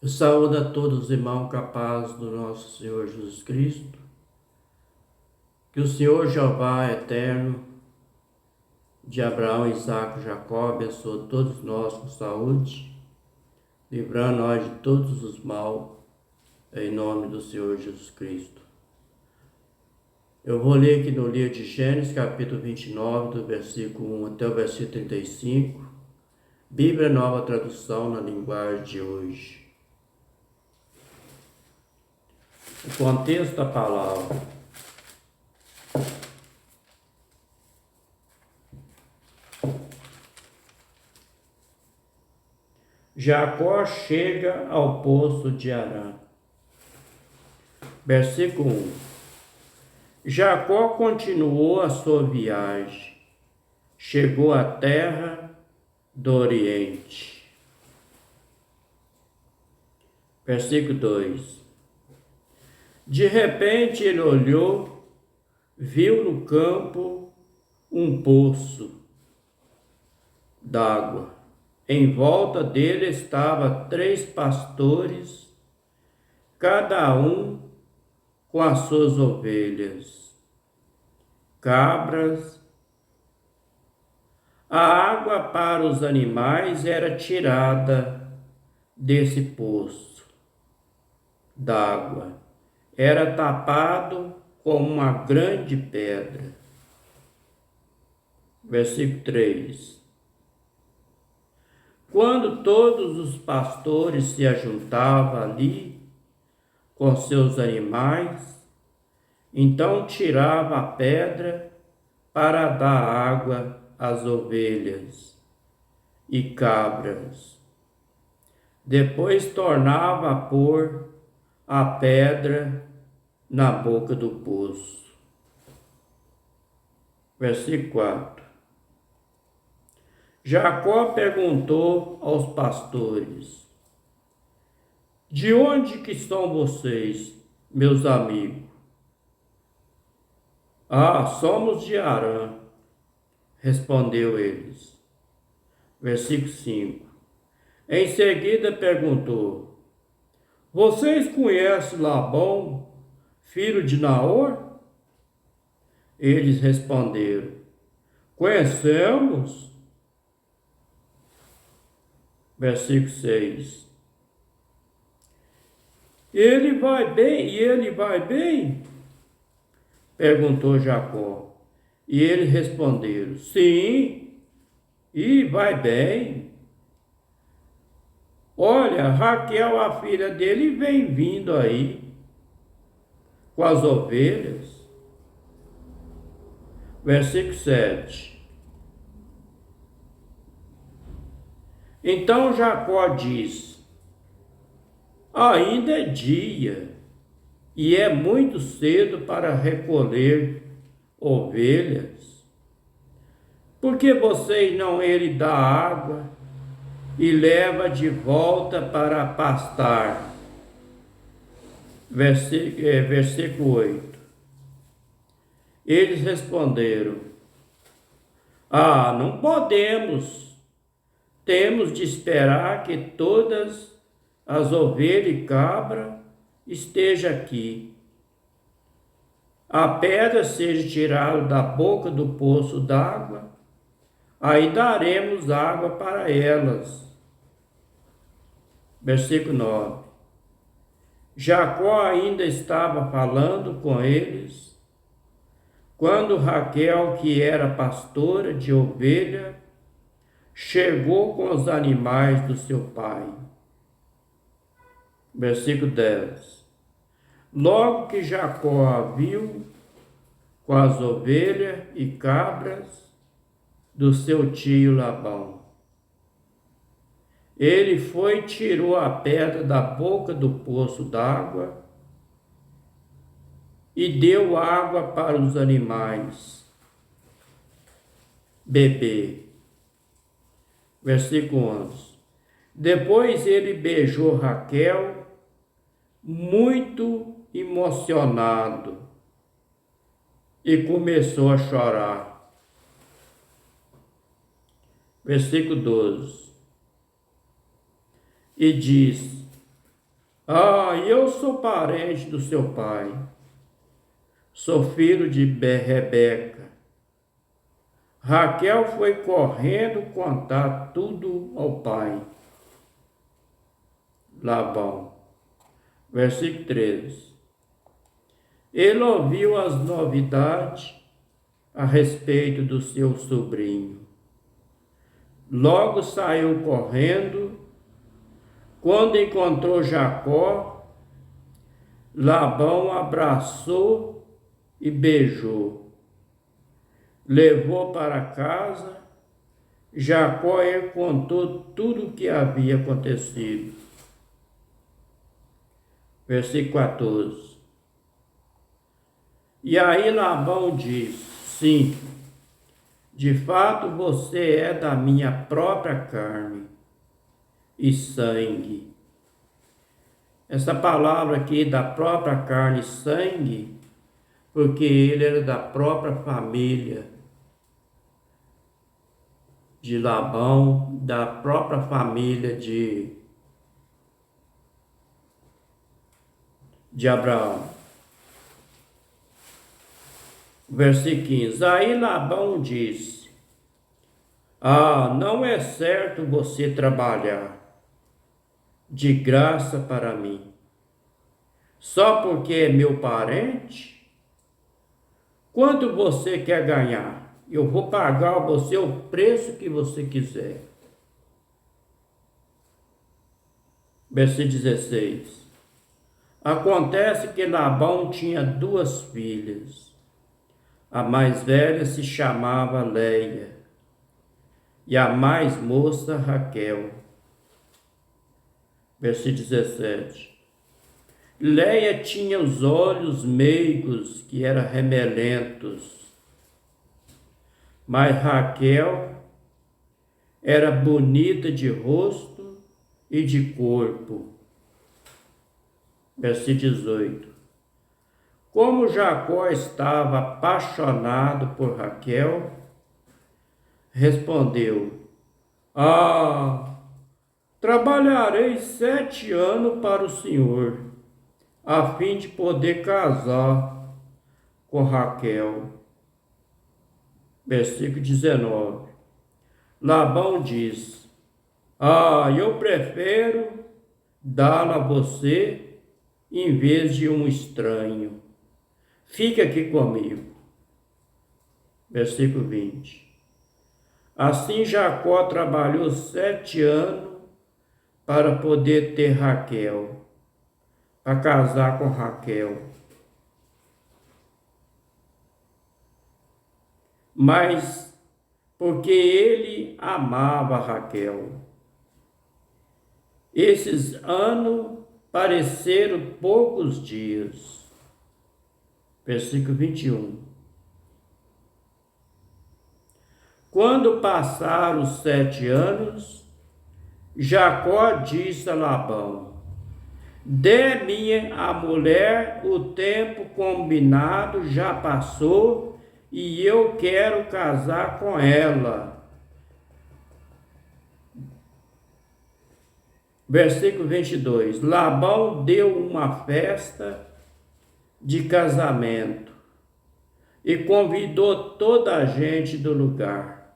Eu saúdo a todos os irmãos capazes do nosso Senhor Jesus Cristo. Que o Senhor Jeová eterno, de Abraão, Isaque e Jacó, abençoe todos nós com saúde, livrando nós de todos os mal, em nome do Senhor Jesus Cristo. Eu vou ler aqui no livro de Gênesis, capítulo 29, do versículo 1 até o versículo 35, Bíblia Nova Tradução na linguagem de hoje. O contexto da palavra. Jacó chega ao poço de Harã. Versículo 1. Jacó continuou a sua viagem. Chegou à terra do Oriente. Versículo 2. De repente ele olhou, viu no campo um poço d'água. Em volta dele estavam 3 pastores, cada um com as suas ovelhas, cabras. A água para os animais era tirada desse poço d'água. Era tapado com uma grande pedra. Versículo 3. Quando todos os pastores se ajuntavam ali com seus animais, então tirava a pedra para dar água às ovelhas e cabras. Depois tornava a pôr a pedra na boca do poço. Versículo 4. Jacó perguntou aos pastores: de onde que são vocês, meus amigos? Ah, somos de Harã, respondeu eles. Versículo 5. Em seguida perguntou: vocês conhecem Labão, filho de Naor? Eles responderam: conhecemos. Versículo 6. Ele vai bem? Perguntou Jacó. E eles responderam: sim, e vai bem. Olha, Raquel, a filha dele, vem vindo aí com as ovelhas. Versículo 7. Então Jacó disse: ainda é dia, e é muito cedo para recolher ovelhas. Por que vocês não ele dá água e leva de volta para pastar? Versículo 8. Eles responderam: ah, não podemos. Temos de esperar que todas as ovelhas e cabra estejam aqui. A pedra seja tirada da boca do poço d'água, aí daremos água para elas. Versículo 9. Jacó ainda estava falando com eles, quando Raquel, que era pastora de ovelha, chegou com os animais do seu pai. Versículo 10. Logo que Jacó a viu com as ovelhas e cabras do seu tio Labão, ele foi e tirou a pedra da boca do poço d'água e deu água para os animais beber. Versículo 11. Depois ele beijou Raquel, muito emocionado, e começou a chorar. Versículo 12. E diz: Ah, eu sou parente do seu pai. Sou filho de Rebeca. Raquel foi correndo contar tudo ao pai. Labão. Versículo 13. Ele ouviu as novidades a respeito do seu sobrinho. Logo saiu correndo. Quando encontrou Jacó, Labão abraçou e beijou. Levou para casa. Jacó lhe contou tudo o que havia acontecido. Versículo 14. E aí Labão disse: sim, de fato você é da minha própria carne e sangue. Essa palavra aqui, da própria carne e sangue, porque ele era da própria família de Labão, da própria família de Abraão. Versículo 15. Aí Labão disse: ah, não é certo você trabalhar de graça para mim, só porque é meu parente? Quanto você quer ganhar? Eu vou pagar a você o preço que você quiser. Versículo 16. Acontece que Labão tinha 2 filhas. A mais velha se chamava Leia e a mais moça Raquel. Versículo 17. Leia tinha os olhos meigos, que eram remelentos, mas Raquel era bonita de rosto e de corpo. Versículo 18. Como Jacó estava apaixonado por Raquel, respondeu: ah, trabalharei 7 anos para o Senhor, a fim de poder casar com Raquel. Versículo 19. Labão diz: ah, eu prefiro dá-la a você em vez de um estranho. Fique aqui comigo. Versículo 20. Assim Jacó trabalhou 7 anos para poder ter Raquel, para casar com Raquel. Mas porque ele amava Raquel. Esses anos pareceram poucos dias. Versículo 21. Quando passaram os 7 anos, Jacó disse a Labão: dê-me a mulher, o tempo combinado já passou e eu quero casar com ela. Versículo 22. Labão deu uma festa de casamento e convidou toda a gente do lugar.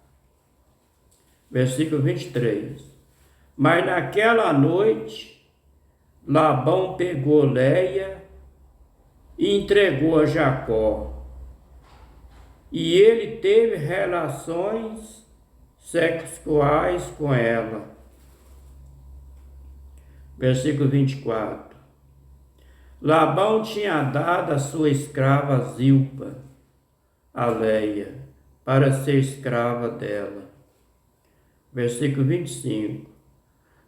Versículo 23. Mas naquela noite, Labão pegou Leia e entregou a Jacó. E ele teve relações sexuais com ela. Versículo 24. Labão tinha dado a sua escrava Zilpa, a Leia, para ser escrava dela. Versículo 25.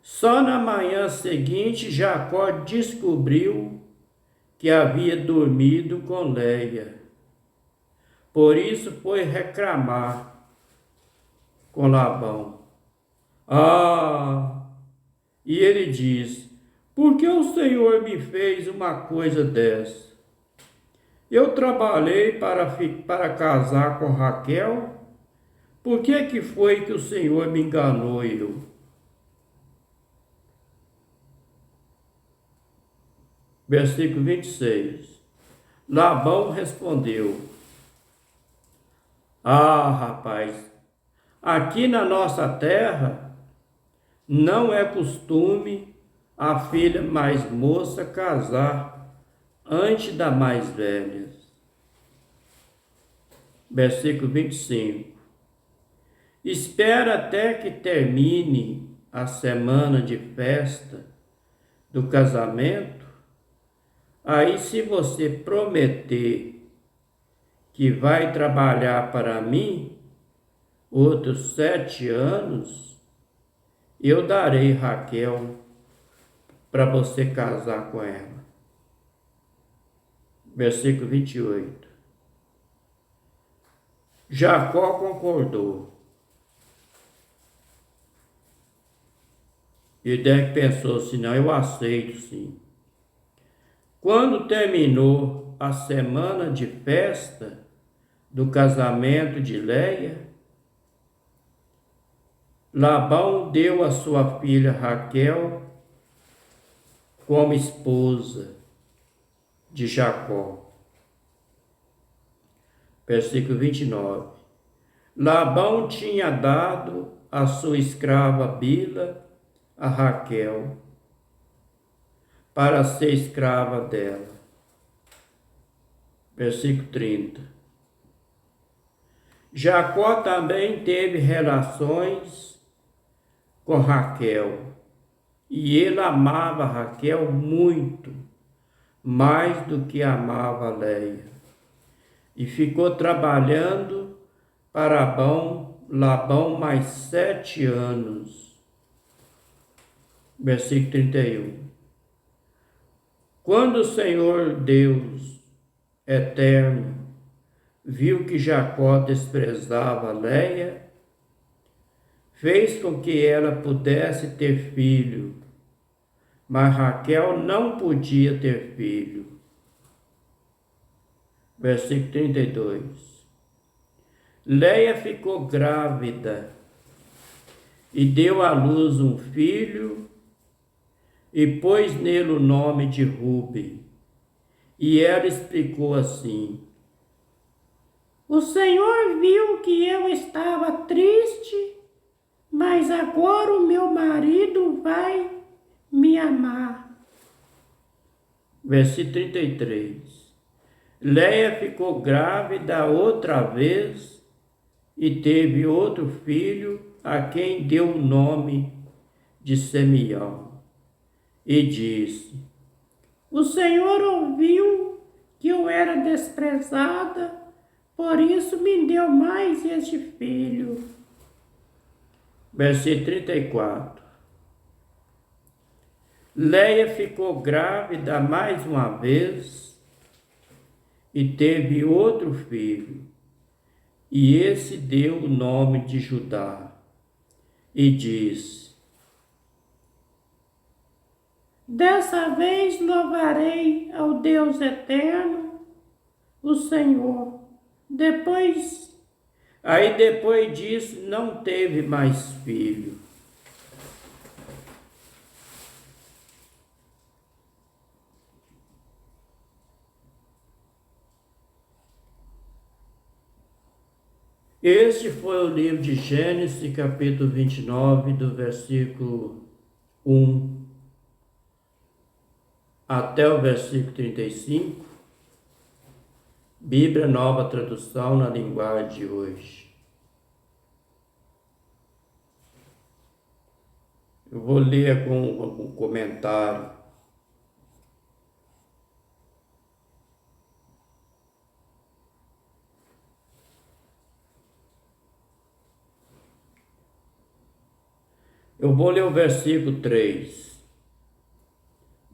Só na manhã seguinte Jacó descobriu que havia dormido com Leia. Por isso foi reclamar com Labão. Ah! E ele diz: por que o Senhor me fez uma coisa dessa? Eu trabalhei para casar com Raquel. Por que foi que o Senhor me enganou eu? Versículo 26. Labão respondeu: Ah, rapaz, aqui na nossa terra não é costume a filha mais moça casar antes da mais velha. Versículo 25. Espera até que termine a semana de festa do casamento. Aí, se você prometer que vai trabalhar para mim outros 7 anos, eu darei Raquel para você casar com ela. Versículo 28. Jacó concordou. E Deus pensou assim: não, eu aceito sim. Quando terminou a semana de festa do casamento de Leia, Labão deu a sua filha Raquel como esposa de Jacó. Versículo 29. Labão tinha dado a sua escrava Bila a Raquel para ser escrava dela. Versículo 30. Jacó também teve relações com Raquel, e ele amava Raquel muito, mais do que amava Leia, e ficou trabalhando para Labão mais 7 anos. Versículo 31. Quando o Senhor Deus eterno viu que Jacó desprezava Leia, fez com que ela pudesse ter filho, mas Raquel não podia ter filho. Versículo 32. Leia ficou grávida e deu à luz um filho e pôs nele o nome de Rúben. E ela explicou assim: O Senhor viu que eu estava triste, mas agora o meu marido vai me amar. Versículo 33. Leia ficou grávida outra vez e teve outro filho, a quem deu o nome de Simeão. E disse: O Senhor ouviu que eu era desprezada, por isso me deu mais este filho. Versículo 34. Leia ficou grávida mais uma vez e teve outro filho, e esse deu o nome de Judá, e disse: Dessa vez louvarei ao Deus eterno, o Senhor. Depois disso não teve mais filho. Este foi o livro de Gênesis, capítulo 29, do versículo 1 até o versículo 35, Bíblia Nova Tradução na linguagem de hoje. Eu vou ler com um comentário. Eu vou ler o versículo 3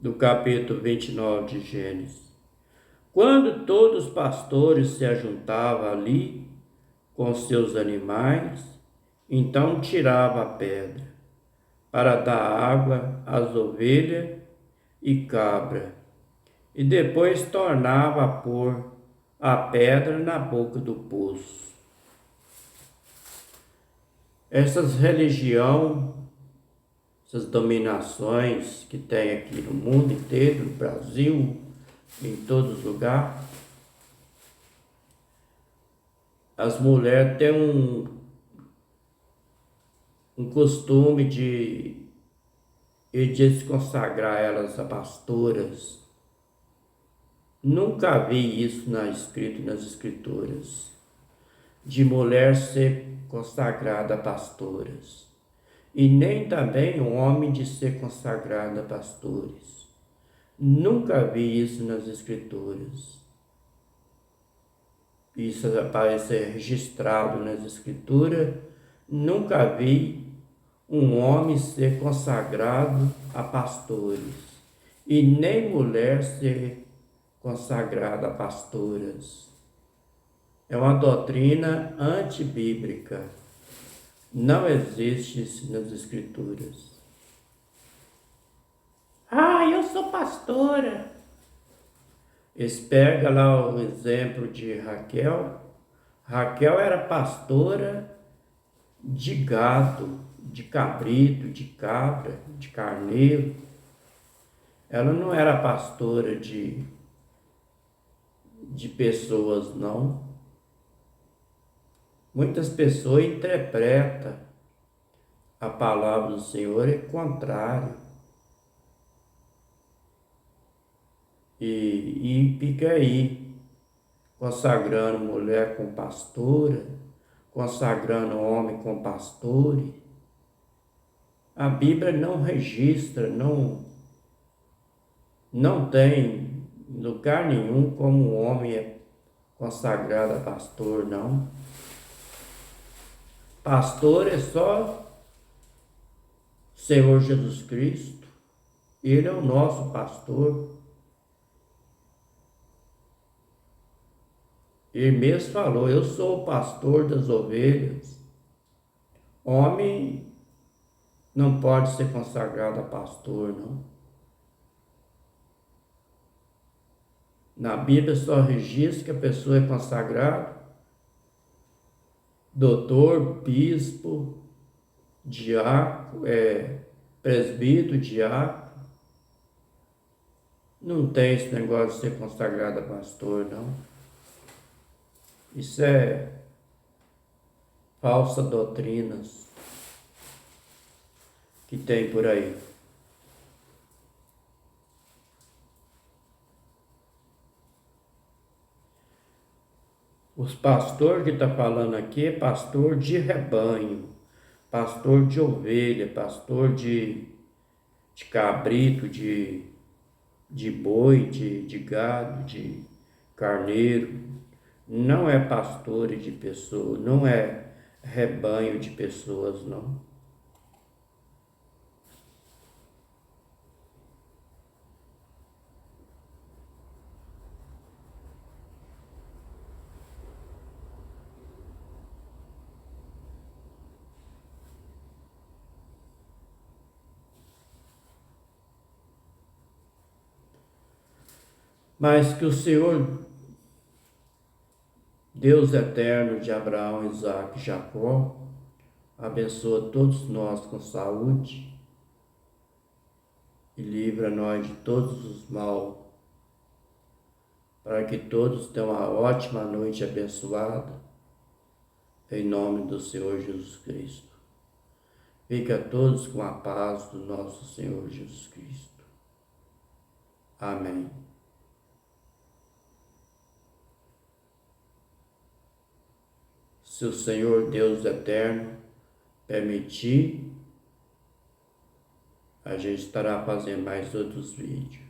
do capítulo 29 de Gênesis. Quando todos os pastores se ajuntavam ali com seus animais, então tirava a pedra para dar água às ovelhas e cabra, e depois tornava a pôr a pedra na boca do poço. Essas essas dominações que tem aqui no mundo inteiro, no Brasil, em todos os lugares, as mulheres têm um costume de se consagrar elas a pastoras. Nunca vi isso escrito nas escrituras, de mulher ser consagrada a pastoras. E nem também um homem de ser consagrado a pastores. Nunca vi isso nas escrituras. Isso aparece registrado nas escrituras. Nunca vi um homem ser consagrado a pastores. E nem mulher ser consagrada a pastoras. É uma doutrina antibíblica. Não existe isso nas escrituras. Eu sou pastora. Eles pegam lá o exemplo de Raquel. Raquel era pastora de gado, de cabrito, de cabra, de carneiro. Ela não era pastora de pessoas, não. Muitas pessoas interpretam a palavra do Senhor é contrário. E fica aí, consagrando mulher com pastora, consagrando homem com pastores. A Bíblia não registra, não tem lugar nenhum como um homem é consagrado a pastor, não. Pastor é só Senhor Jesus Cristo. Ele é o nosso pastor. Ele mesmo falou, eu sou o pastor das ovelhas. Homem não pode ser consagrado a pastor, não. Na Bíblia só registra que a pessoa é consagrada doutor, bispo, diácono, presbítero, diácono. Não tem esse negócio de ser consagrado a pastor, não. Isso é falsa doutrinas que tem por aí. Os pastores que está falando aqui é pastor de rebanho, pastor de ovelha, pastor de cabrito, de boi, de gado, de carneiro. Não é pastor de pessoas, não é rebanho de pessoas, não. Mas que o Senhor, Deus eterno de Abraão, Isaque e Jacó, abençoa todos nós com saúde e livra nós de todos os mal, para que todos tenham uma ótima noite abençoada, em nome do Senhor Jesus Cristo. Fique a todos com a paz do nosso Senhor Jesus Cristo. Amém. Se o Senhor Deus eterno permitir, a gente estará fazendo mais outros vídeos.